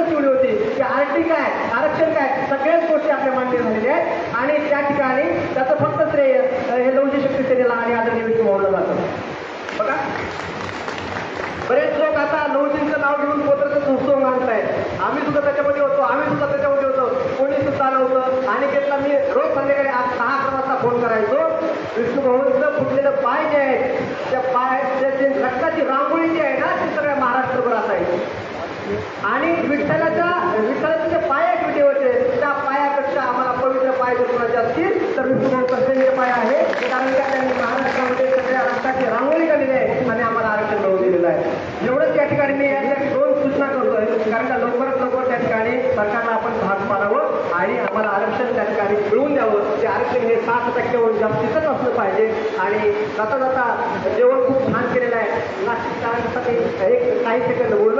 मागच एवढी होती की आरटी काय, आरक्षण काय, सगळ्याच गोष्टी आपल्या मान्य झालेल्या आहेत. आणि त्या ठिकाणी त्याचं फक्त श्रेय हे लवचिक शक्ती सेनेला आणि आदरणीय विष्णू भाऊला जातं. बघा, बरेच लोक आता लवचिकचं नाव घेऊन पोत्राचं उत्सव मानतायत. आम्ही सुद्धा त्याच्यामध्ये होतो, आम्ही सुद्धा त्याच्यामध्ये होतो. कोणी सुद्धा नव्हतं. आणि घेतला मी रोज संध्याकाळी 6-11 वाजता फोन करायचो. विष्णू भाऊंचं फुटलेलं पाय जे आहे, त्या पायाचे रक्ताची रांगोळी जी आहे ना, ती सगळ्या महाराष्ट्रभर असायची. आणि विठ्ठलाचे जे पाय आहेत विटेवरचे, त्या पायापेक्षा आम्हाला पवित्र पाय जर कोणाचे असतील तर विष्णू भाऊ कसलेले पाय आहे. कारण का त्यांनी महाराष्ट्रामध्ये सगळ्या रक्ताची रांगोळी काढलेली आहे आणि आम्हाला आरक्षण मिळवून दिलेलं आहे. एवढंच या ठिकाणी मी याच्या 2 सूचना करतोय. कारण का लवकरात लवकर त्या ठिकाणी सरकारला आपण भाग पाडावं आणि आम्हाला आरक्षण त्या ठिकाणी मिळवून द्यावं. ते आरक्षण हे 60%वर जास्तीतच असलं पाहिजे. आणि जाता जाता जेवण खूप छान केलेलं आहे. नाशिक काही सेकंद बोललं.